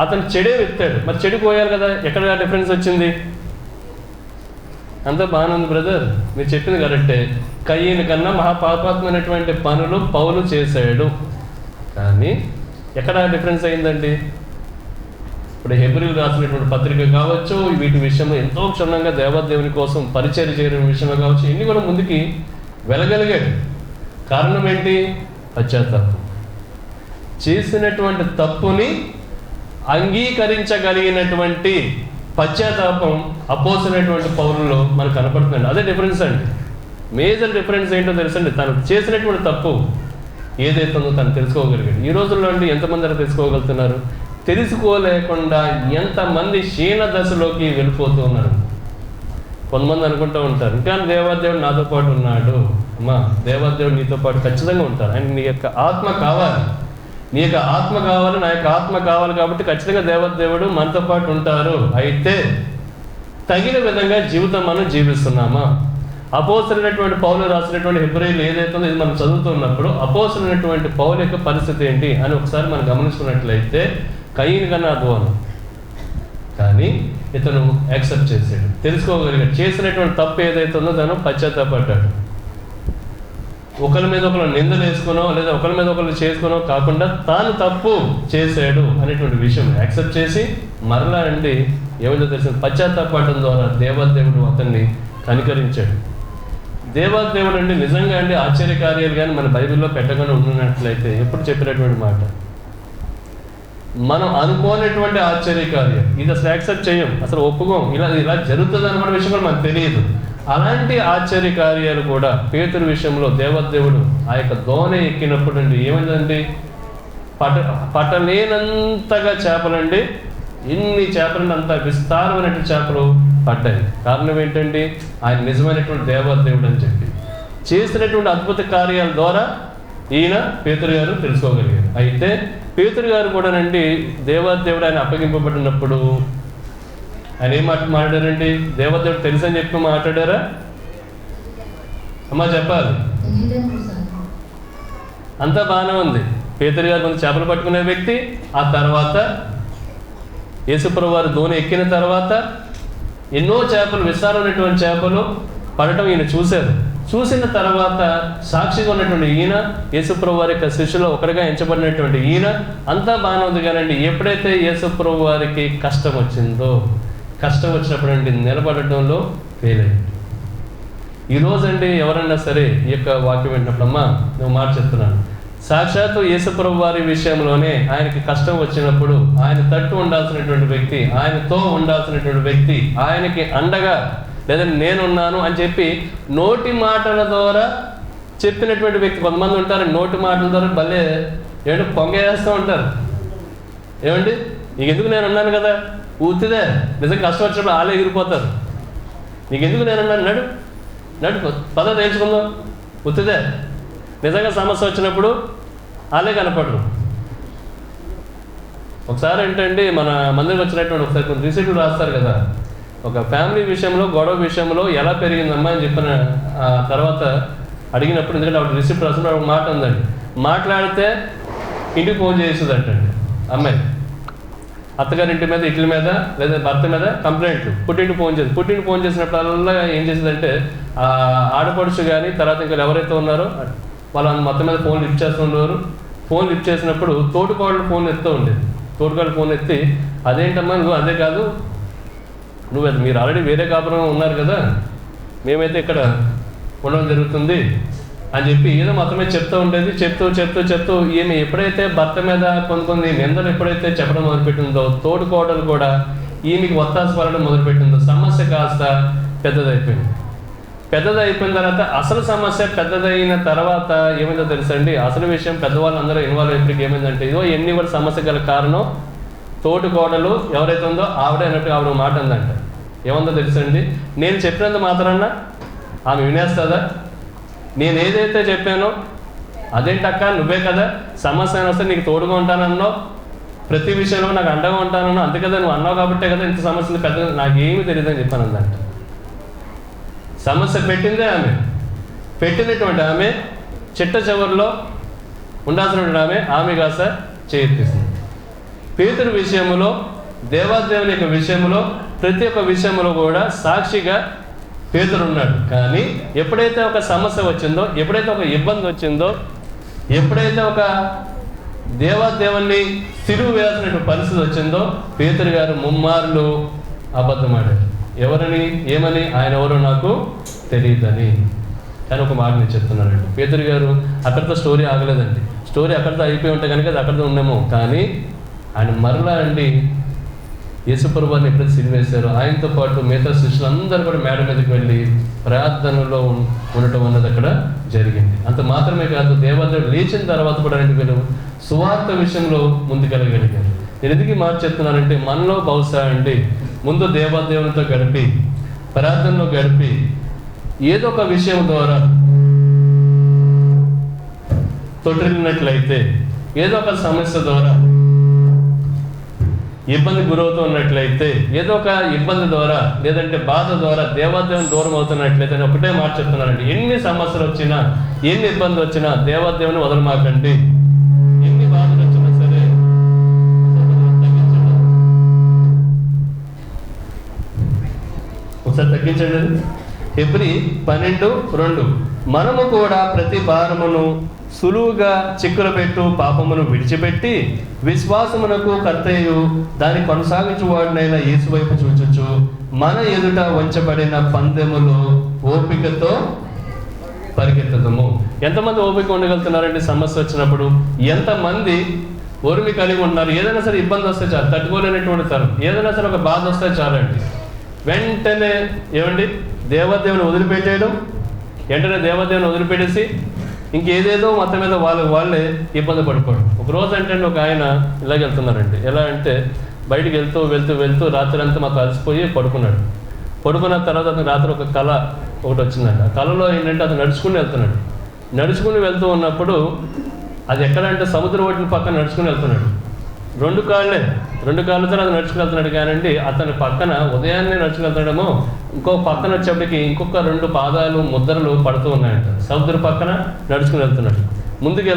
అతను చెడే విత్తాడు, మరి చెడు పోయాలి కదా, ఎక్కడ డిఫరెన్స్ వచ్చింది? అంతా బాగానే ఉంది బ్రదర్, మీరు చెప్పింది కరెక్టే. కయ్యను కన్నా మహాపాపాత్మైనటువంటి పనులు పౌలు చేశాడు, కానీ ఎక్కడ డిఫరెన్స్ అయిందండి? ఇప్పుడు హెబ్రీలు రాసినటువంటి పత్రిక కావచ్చు, వీటి విషయంలో ఎంతో క్షుణ్ణంగా దేవదేవుని కోసం పరిచయం చేయడం విషయంలో కావచ్చు, ఇన్ని కూడా ముందుకి వెళ్ళగలిగాడు. కారణం ఏంటి? పశ్చాత్తాపం. చేసినటువంటి తప్పుని అంగీకరించగలిగినటువంటి పశ్చాత్తాపం అపోసైనటువంటి పౌరుల్లో మనకు కనపడుతుందండి. అదే డిఫరెన్స్ అండి. మేజర్ డిఫరెన్స్ ఏంటో తెలుసండి, తను చేసినటువంటి తప్పు ఏదైతే ఉందో తను తెలుసుకోగలిగాడు. ఈ రోజుల్లో అండి ఎంతమంది అలా తెలుసుకోగలుగుతున్నారు? తెలుసుకోలేకుండా ఎంతమంది క్షీణ దశలోకి వెళ్ళిపోతూ ఉన్నారు. కొంతమంది అనుకుంటూ ఉంటారు, ఇంకా దేవదేవుడు నాతో పాటు ఉన్నాడు. అమ్మా, దేవదేవుడు నీతో పాటు ఖచ్చితంగా ఉంటారు. ఆయన నీ యొక్క ఆత్మ కావాలి, నీ యొక్క ఆత్మ కావాలి, నా యొక్క ఆత్మ కావాలి, కాబట్టి ఖచ్చితంగా దేవదేవుడు మనతో పాటు ఉంటారు. అయితే తగిన విధంగా జీవితం మనం జీవిస్తున్నామా? అపోసరైనటువంటి పౌలు రాసినటువంటి హెబ్రీలు ఏదైతే ఉందో ఇది మనం చదువుతున్నప్పుడు అపోసరైనటువంటి పౌలు యొక్క పరిస్థితి ఏంటి అని ఒకసారి మనం గమనించుకున్నట్లయితే కయ్యను కన్నా అధ్వానం. కానీ ఇతను యాక్సెప్ట్ చేశాడు, తెలుసుకోగలిగాడు. చేసినటువంటి తప్పు ఏదైతే ఉందో తను పశ్చాత్తాపడ్డాడు. ఒకరి మీద ఒకరు నిందలు వేసుకునో లేదా ఒకరి మీద ఒకరు చేసుకునో కాకుండా తాను తప్పు చేశాడు అనేటువంటి విషయం యాక్సెప్ట్ చేసి మరలా అండి ఏమైందో తెలిసింది, పశ్చాత్తాపడడం ద్వారా దేవదేవుడు అతన్ని కనికరించాడు. దేవదేవుడు అండి నిజంగా అండి ఆశ్చర్యకార్యాలు కానీ మన బైబిల్లో పెట్టకుండా ఉన్నట్లయితే ఎప్పుడు చెప్పినటువంటి మాట, మనం అనుకోనటువంటి ఆశ్చర్యకార్యం ఇది అసలు యాక్సెప్ట్ చేయం, అసలు ఒప్పుకోం, ఇలా జరుగుతుంది అన్నమాట విషయం కూడా మనకు తెలియదు. అలాంటి ఆశ్చర్యకార్యాలు కూడా పేతురు విషయంలో దేవదేవుడు ఆ యొక్క దోణి ఎక్కినప్పుడు అండి ఏమైందండి, పట్టలేనంతగా చేపలండి, ఎన్ని చేపలండి, అంత విస్తారమైనటువంటి చేపలు పడ్డాయి. కారణం ఏంటండి, ఆయన నిజమైనటువంటి దేవదేవుడు అని చెప్పి చేసినటువంటి అద్భుత కార్యాల ద్వారా ఈయన పేతురు గారు తెలుసుకోగలిగారు. అయితే పేతురు గారు కూడానండి దేవదేవుడు ఆయన అప్పగింపబడినప్పుడు ఆయన ఏం మాట్లాడారండి? దేవదేవుడు తెలుసని చెప్పి మాట్లాడారా? అమ్మ చెప్పాలి. అంతా బాగానే ఉంది. పేతురు గారు కొంచెం చేపలు పట్టుకునే వ్యక్తి. ఆ తర్వాత యేసుప్రభు వారు దోణి ఎక్కిన తర్వాత ఎన్నో చేపలు, విస్తారమైనటువంటి చేపలు పడటం ఈయన చూశారు. చూసిన తర్వాత సాక్షిగా ఉన్నటువంటి ఈయన, యేసుప్రభు వారి యొక్క శిష్యులో ఒకరిగా ఎంచబడినటువంటి ఈయన, అంతా బాగానే ఉంది. కానండి ఎప్పుడైతే యేసుప్రభు వారికి కష్టం వచ్చిందో, కష్టం వచ్చినప్పుడు అండి నిలబడటంలో ఫెయిల్ అయ్యింది. ఈరోజండి ఎవరన్నా సరే ఈ యొక్క వాక్యం వింటున్నప్పుడమ్మా నువ్వు మాట చెప్తున్నాను, సాక్షాత్తు యేసుప్రభు వారి విషయంలోనే ఆయనకి కష్టం వచ్చినప్పుడు ఆయన తట్టు ఉండాల్సినటువంటి వ్యక్తి, ఆయనతో ఉండాల్సినటువంటి వ్యక్తి, ఆయనకి అండగా లేదంటే నేనున్నాను అని చెప్పి నోటి మాటల ద్వారా చెప్పినటువంటి వ్యక్తి. కొంతమంది ఉంటారు నోటి మాటల ద్వారా భలే ఏమంటే పొంగేస్తూ ఉంటారు. ఏమండి నీకెందుకు నేను ఉన్నాను కదా, ఊతిదే నిజంగా కష్టం వచ్చినప్పుడు ఆలే ఎగిరిపోతారు. నీకెందుకు నేను ఉన్నాను, నడు నడు పద్ధతి నేర్చుకుందాం, ఉత్తిదే. నిజంగా సమస్య వచ్చినప్పుడు ఆలే కనపడరు. ఒకసారి ఏంటండి మన మందిరికి వచ్చినటువంటి ఒకసారి కొన్ని రిసీట్లు రాస్తారు కదా, ఒక ఫ్యామిలీ విషయంలో గొడవ విషయంలో ఎలా పెరిగిందమ్మా అని చెప్పిన తర్వాత అడిగినప్పుడు, ఎందుకంటే ఆవిడ రిసిప్ట్ రాసినప్పుడు ఒక మాట ఉందండి, మాట్లాడితే ఇంటికి ఫోన్ చేసేది అంటండి అమ్మాయి, అత్తగారింటి మీద, ఇంటి మీద లేదా భర్త మీద కంప్లైంట్లు, పుట్టింటికి ఫోన్ చేసి, పుట్టింటికి ఫోన్ చేసినప్పుడల్లా ఏం చేసేదంటే ఆడపడుచు కానీ తర్వాత ఇంకా ఎవరైతే ఉన్నారో వాళ్ళ మొత్తం మీద ఫోన్ లిఫ్ట్ చేస్తూ ఉండేవారు. ఫోన్ లిఫ్ట్ చేసినప్పుడు తోటికోడలు ఫోన్ ఎత్తూ ఉండేది. తోటికోడలు ఫోన్ ఎత్తి, అదేంటమ్మా నువ్వు, అదే కాదు నువ్వు, మీరు ఆల్రెడీ వేరే కాపురం ఉన్నారు కదా, మేమైతే ఇక్కడ ఉండడం జరుగుతుంది అని చెప్పి ఏదో మొత్తమే చెప్తూ ఉండేది. చెప్తూ ఈమె ఎప్పుడైతే భర్త మీద కొన్ని నిందలు ఎప్పుడైతే చెప్పడం మొదలుపెట్టిందో, తోడుకోవడం కూడా ఈమెకి ఒత్తాస పడడం మొదలుపెట్టిందో, సమస్య కాస్త పెద్దదైపోయింది. పెద్దదైపోయిన తర్వాత అసలు సమస్య పెద్దదైన తర్వాత ఏమైందో తెలుసండి, అసలు విషయం పెద్దవాళ్ళందరూ ఇన్వాల్వ్ అయిపోయి ఏమైందంటే, ఇదో ఎన్ని కూడా సమస్య గల కారణం తోటికోడలు ఎవరైతే ఉందో ఆవిడ అన్నట్టు ఆవిడ మాట ఉందంట. ఏముందో తెలుసండి, నేను చెప్పినంత మాత్రాన ఆమె వినేస్తుందా, నేను ఏదైతే చెప్పానో అదేంటక్క నువ్వే కదా సమస్య వస్తే నీకు తోడుగా ఉంటానన్నావు, ప్రతి విషయంలో నాకు అండగా ఉంటానన్నావు, అంతే కదా నువ్వు అన్నావు కాబట్టే కదా ఇంత సమస్యలు పెద్ద, నాకేమీ తెలియదని చెప్పాను అందంట. సమస్య పెట్టిందే ఆమె, పెట్టినటువంటి ఆమె చిట్ట చివరిలో ఉండాల్సినటువంటి ఆమె కాస్త చేయిస్తుంది. పేతురు విషయంలో, దేవాదేవుని యొక్క విషయంలో, ప్రతి ఒక్క విషయంలో కూడా సాక్షిగా పేతురు ఉన్నాడు. కానీ ఎప్పుడైతే ఒక సమస్య వచ్చిందో, ఎప్పుడైతే ఒక ఇబ్బంది వచ్చిందో, ఎప్పుడైతే ఒక దేవాదేవుని సిలువ వేయాల్సినటువంటి పరిస్థితి వచ్చిందో, పేతురు గారు ముమ్మార్లు అబద్ధమాడారు. ఎవరని, ఏమని, ఆయన ఎవరో నాకు తెలియదని. కానీ ఒక మాట నేను చెప్తున్నానండి, పేతురు గారు అక్కడితో స్టోరీ ఆగలేదండి. స్టోరీ అక్కడితో అయిపోయి ఉంటే కనుక అది అక్కడితో ఉండేమో. కానీ ఆయన మరలా అండి యేసుప్రభు వారిని ఎప్పుడైతే సిలువేశారో ఆయనతో పాటు మిగతా శిష్యులందరూ కూడా మేడ మీదకి వెళ్ళి ప్రార్థనలో ఉండటం అన్నది అక్కడ జరిగింది. అంత మాత్రమే కాదు, దేవాదేవుడు లేచిన తర్వాత కూడా వీళ్ళు సువార్త విషయంలో ముందుకెళ్ళగలిగారు. నేను ఎందుకు మాట చెప్తున్నానంటే, మనలో బహుశా అండి ముందు దేవాదేవునితో గడిపి, ప్రార్థనలో గడిపి, ఏదో ఒక విషయం ద్వారా తొట్టిల్లినట్లయితే, ఏదో ఒక సమస్య ద్వారా ఇబ్బంది గురవుతూ ఉన్నట్లయితే, ఏదో ఒక ఇబ్బంది ద్వారా లేదంటే బాధ ద్వారా దేవాదేవుని దూరం అవుతున్నట్లయితే, నేను ఒకటే మాట చెప్తున్నానండి, ఎన్ని సమస్యలు వచ్చినా, ఎన్ని ఇబ్బంది వచ్చినా దేవాదేవుని వదలమాకండి. ఎన్ని బాధలు వచ్చినా సరే ఒకసారి తగ్గించండి. హెబ్రీ 12:2 మనము కూడా ప్రతి భారమును సులువుగా చిక్కులబెట్టు పాపమును విడిచిపెట్టి విశ్వాసమునకు కర్తయు దాన్ని కొనసాగించువాడినైన యేసు వైపు చూచుచు మన ఎదుట ఉంచబడిన పందెములో ఓపికతో పరిగెత్తదము. ఎంతమంది ఓపిక ఉండగలుగుతున్నారండి సమస్య వచ్చినప్పుడు? ఎంతమంది ఓర్మి కలిగి ఉన్నారు? ఏదైనా సరే ఇబ్బంది వస్తే చాలు, తట్టుకోలేనటువంటి తరం, ఏదైనా సరే ఒక బాధ వస్తే చాలండి వెంటనే ఏమండి దేవదేవుని వదిలిపెట్టేయడం, వెంటనే దేవదేవుని వదిలిపెట్టేసి ఇంకేదేదో మొత్తం మీద వాళ్ళే ఇబ్బంది పడిపోవడం. ఒకరోజు అంటే ఒక ఆయన ఇలాగ వెళ్తున్నారండి. ఎలా అంటే బయటికి వెళ్తూ రాత్రి అంతా మాకు అలసిపోయి పడుకున్నాడు. పడుకున్న తర్వాత అతను రాత్రి ఒక కళ ఒకటి వచ్చిందండి. ఆ కళలో ఏంటంటే అతను నడుచుకుని వెళ్తూ ఉన్నప్పుడు అది ఎక్కడంటే సముద్ర ఒడ్డున పక్కన నడుచుకుని వెళ్తున్నాడు. 2 కాళ్ళే 2 కాళ్ళతో అది నడుచుకెళ్తున్నాడు కానండి, అతని పక్కన ఉదయాన్నే నడుచుకెళ్తాడేమో, ఇంకో పక్కన వచ్చేప్పటికి ఇంకొక 2 పాదాలు ముద్రలు పడుతూ ఉన్నాయంట. సముద్రం పక్కన నడుచుకుని వెళ్తున్నాడు, ముందుకు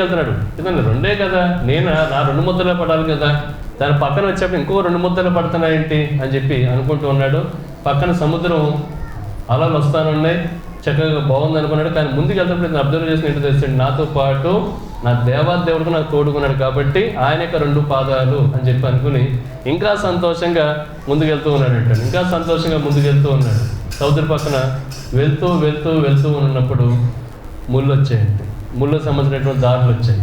వెళ్తున్నాడు. ఇదండి 2 కదా, నా 2 ముద్రలే పడాలి కదా, దాని పక్కన వచ్చేప్పుడు ఇంకో 2 ముద్రలు పడుతున్నాయేంటి అని చెప్పి అనుకుంటూ ఉన్నాడు. పక్కన సముద్రం అలలు వస్తానున్నాయి, చక్కగా బాగుంది అనుకున్నాడు. కానీ ముందుకు వెళ్తున్నప్పుడు నేను అబ్జర్వ్ చేసిన ఏంటో తెలిసింది, నాతో పాటు నా దేవాదేవుడికి నాకు తోడుకున్నాడు కాబట్టి ఆయన యొక్క 2 పాదాలు అని చెప్పి అనుకుని ఇంకా సంతోషంగా ముందుకెళ్తూ ఉన్నాడు. సముద్ర పక్కన వెళ్తూ ఉన్నప్పుడు ముళ్ళు వచ్చాయండి. ముళ్ళు సంబంధించినటువంటి దారులు వచ్చాయి.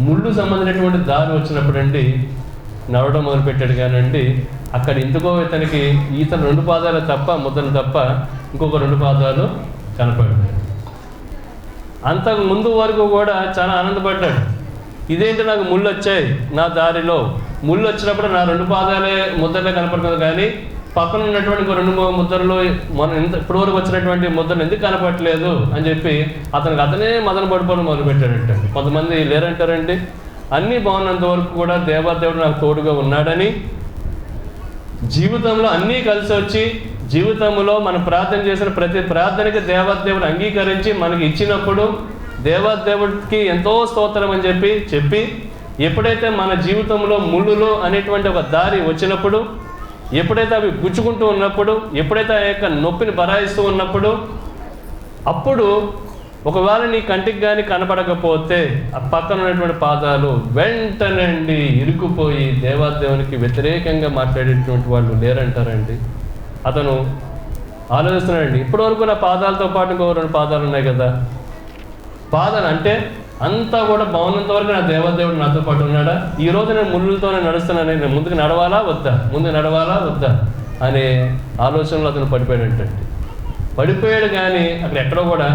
ముళ్ళు సంబంధించినటువంటి దారి వచ్చినప్పుడు అండి నడవడం మొదలుపెట్టాడు. కానండి అక్కడ ఎందుకో ఇతనికి 2 పాదాలు తప్ప, ముద్రలు తప్ప ఇంకొక 2 పాదాలు కనపడ్డాయి. అంతకు ముందు వరకు కూడా చాలా ఆనందపడ్డాడు. ఇదేంటి, నాకు ముళ్ళు వచ్చాయి, నా దారిలో ముళ్ళు వచ్చినప్పుడు నా 2 పాదాలే ముద్రలే కనపడుతుంది, కానీ పక్కన ఉన్నటువంటి ఇంకో 2 ముద్రలు ఇప్పటి వరకు వచ్చినటువంటి ముద్రలు ఎందుకు కనపడట్లేదు అని చెప్పి అతనే మదన పడిపోవడం మొదలుపెట్టాడంటండి. కొంతమంది లేరంటారండి, అన్నీ బాగున్నంత వరకు కూడా దేవాదేవుడు నాకు తోడుగా ఉన్నాడని, జీవితంలో అన్నీ కలిసి వచ్చి జీవితంలో మనం ప్రార్థన చేసిన ప్రతి ప్రార్థనకి దేవాదేవుడు అంగీకరించి మనకి ఇచ్చినప్పుడు దేవాదేవుడికి ఎంతో స్తోత్రం అని చెప్పి ఎప్పుడైతే మన జీవితంలో ముళ్ళులు అనేటువంటి ఒక దారి వచ్చినప్పుడు, ఎప్పుడైతే అవి గుచ్చుకుంటూ ఉన్నప్పుడు, ఎప్పుడైతే ఆ యొక్క నొప్పిని బరాయిస్తూ ఉన్నప్పుడు, అప్పుడు ఒకవేళ నీ కంటికి కానీ కనపడకపోతే ఆ పక్కన ఉన్నటువంటి పాదాలు వెంటనండి ఇరుక్కుపోయి దేవాదేవునికి వ్యతిరేకంగా మాట్లాడేటువంటి వాళ్ళు లేరంటారండి. అతను ఆలోచిస్తున్నాడండి, ఇప్పటివరకు నా పాదాలతో పాటు ఇంకో 2 పాదాలు ఉన్నాయి కదా, పాదాలు అంటే అంతా కూడా బాగున్నంత వరకు నా దేవాదేవుడు నాతో పాటు ఉన్నాడా, ఈరోజు నేను ముళ్ళులతోనే నడుస్తున్నాను, నేను ముందుకు నడవాలా వద్దా అనే ఆలోచనలో అతను పడిపోయాడు. కానీ అక్కడ ఎక్కడో కూడా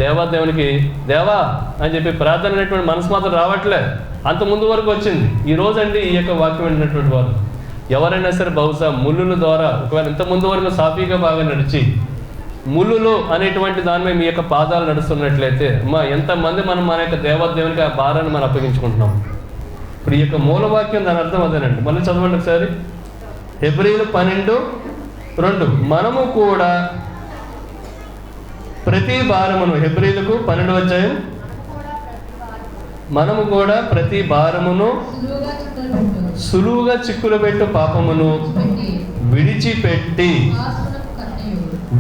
దేవాదేవునికి దేవా అని చెప్పి ప్రార్థన అనేటువంటి మనసు మాత్రం రావట్లే. అంత ముందు వరకు వచ్చింది. ఈ రోజండి ఈ యొక్క వాక్యం వింటున్నటువంటి వారు ఎవరైనా సరే బహుశా ముళ్ళుల ద్వారా ఒకవేళ ఇంత ముందు వరకు సాఫీగా బాగా నడిచి ముళ్ళులు అనేటువంటి దాని మీద మీ యొక్క పాదాలు నడుస్తున్నట్లయితే ఎంతమంది మనం మన యొక్క దేవాదేవునికి ఆ భారాన్ని మనం అప్పగించుకుంటున్నాం. ఇప్పుడు ఈ యొక్క మూలవాక్యం దాని అర్థం అదేనండి. మళ్ళీ చదవండి ఒకసారి. హెబ్రీయులు 12:2 మనము కూడా ప్రతి భారమును, హెబ్రీయులకు 12వ అధ్యాయం, మనము కూడా ప్రతి భారమును సులువుగా చిక్కులు పెట్టు పాపమును విడిచిపెట్టి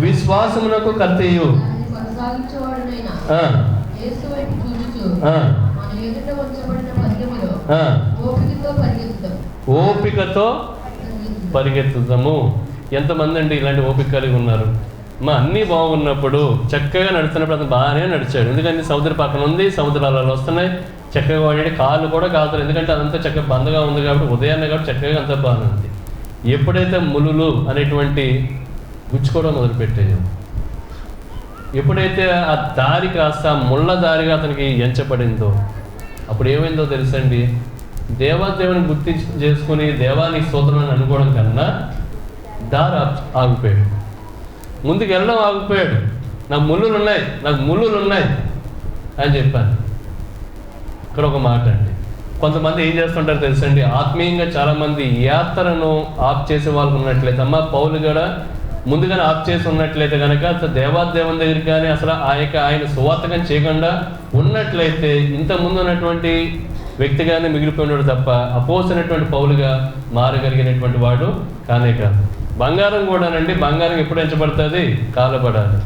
విశ్వాసమునకు కర్తయు ఓపికతో పరిగెత్తుదాము. ఎంతమంది అండి ఇలాంటి ఓపిక కలిగి ఉన్నారు? అన్నీ బాగున్నప్పుడు చక్కగా నడుస్తున్నప్పుడు అతను బాగానే నడిచాడు. ఎందుకంటే సముద్ర పక్కన ఉంది, సముద్రాలలో వస్తున్నాయి, చక్కగా వాడి కాళ్ళు కూడా కాలుతారు, ఎందుకంటే అదంతా చక్కగా బందగా ఉంది కాబట్టి, ఉదయాన్నే కాబట్టి చక్కగా అంతా బాగానే ఉంది. ఎప్పుడైతే ములులు అనేటువంటి గుచ్చుకోవడం మొదలుపెట్టాయో, ఎప్పుడైతే ఆ దారి కాస్త ముళ్ళ దారిగా అతనికి ఎంచబడిందో, అప్పుడు ఏమైందో తెలుసండి, దేవాదేవుని గుర్తి చేసుకుని దేవానికి స్తోత్రం అనుకోవడం కన్నా దారి ఆగిపోయాడు, ముందుకు వెళ్ళడం ఆగిపోయాడు. నాకు ముళ్ళులు ఉన్నాయి అని చెప్పాను. ఇక్కడ ఒక మాట అండి, కొంతమంది ఏం చేస్తుంటారు తెలుసండి, ఆత్మీయంగా చాలామంది యాత్రను ఆఫ్ చేసే వాళ్ళు ఉన్నట్లయితే, పౌలు కూడా ముందుగానే ఆఫ్ చేసి ఉన్నట్లయితే కనుక దేవాదేవుని దగ్గరికి కానీ అసలు ఆయన సువార్తకం చేయకుండా ఉన్నట్లయితే ఇంతకుముందు ఉన్నటువంటి వ్యక్తిగానే మిగిలిపోయినాడు తప్ప అపోసైనటువంటి పౌలుగా మారగలిగినటువంటి వాడు కానే కాదు. బంగారం కూడానండి, బంగారం ఎప్పుడు ఎంచబడుతుంది? కాలబడాలి.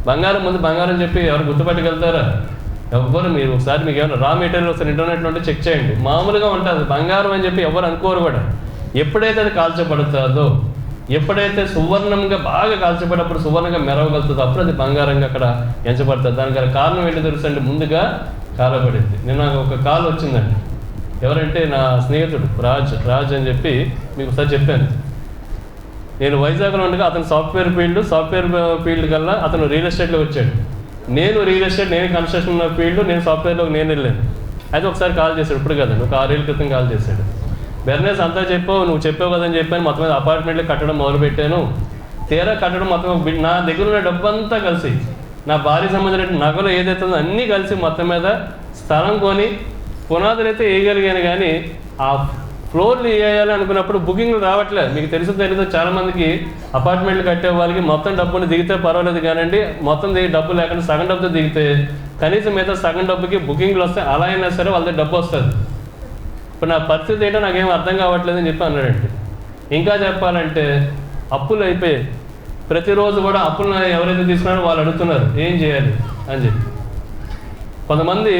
బంగారం ముందు బంగారం చెప్పి ఎవరు గుర్తుపట్టగలుగుతారా? ఎవ్వరు. మీరు ఒకసారి మీకు ఏమైనా రా మెటీరియల్ ఒకసారి ఇంటర్నెట్లో ఉంటే చెక్ చేయండి, మామూలుగా ఉంటుంది. బంగారం అని చెప్పి ఎవరు అనుకోరు కూడా. ఎప్పుడైతే అది కాల్చబడుతుందో, ఎప్పుడైతే సువర్ణంగా బాగా కాల్చబడినప్పుడు సువర్ణంగా మెరవగలుగుతుందో అప్పుడు అది బంగారంగా అక్కడ ఎంచబడుతుంది. దానికి కారణం ఏంటో తెలుసండి, ముందుగా కాలబడింది. నేను నాకు ఒక కాల్ వచ్చిందండి, ఎవరంటే నా స్నేహితుడు రాజ్ అని చెప్పి మీకు ఒకసారి చెప్పాను. నేను వైజాగ్లో ఉండగా అతను సాఫ్ట్వేర్ ఫీల్డ్ కల్లా అతను రియల్ ఎస్టేట్లో వచ్చాడు. నేను రియల్ ఎస్టేట్, నేను కన్స్ట్రక్షన్ ఫీల్డ్, నేను సాఫ్ట్వేర్లోకి నేను వెళ్ళాను. అయితే ఒకసారి కాల్ చేశాడు, ఇప్పుడు కదండి, ఒక 6 ఏళ్ళ క్రితం కాల్ చేశాడు. బెర్నేస్ అంతా నువ్వు చెప్పావు కదని చెప్పాను, మొత్తం మీద అపార్ట్మెంట్లు కట్టడం మొదలుపెట్టాను. తీరా కట్టడం మొత్తం నా దగ్గర ఉన్న డబ్బంతా కలిసి, నా భార్య సంబంధించిన నగలు ఏదైతే ఉందో అన్నీ కలిసి మొత్తం మీద స్థలం కొని పునాదులు అయితే వేయగలిగాను, కానీ ఆ ఫ్లోర్లు వేయాలి అనుకున్నప్పుడు బుకింగ్లు రావట్లేదు. మీకు తెలియదో చాలామందికి అపార్ట్మెంట్లు కట్టే వాళ్ళకి మొత్తం డబ్బుని దిగితే పర్వాలేదు కానండి, మొత్తం డబ్బు లేకుండా సగం డబ్బుతో దిగితే కనీసం మిగతా సగం డబ్బుకి బుకింగ్లు వస్తాయి. అలా అయినా సరే వాళ్ళ డబ్బు వస్తుంది. ఇప్పుడు నా పరిస్థితి ఏంటో నాకేం అర్థం కావట్లేదు అని చెప్పి అన్నాడండి. ఇంకా చెప్పాలంటే అప్పులు అయిపోయాయి. ప్రతిరోజు కూడా అప్పులు ఎవరైతే తీసుకున్నారో వాళ్ళు అడుగుతున్నారు ఏం చేయాలి అని చెప్పి. కొంతమంది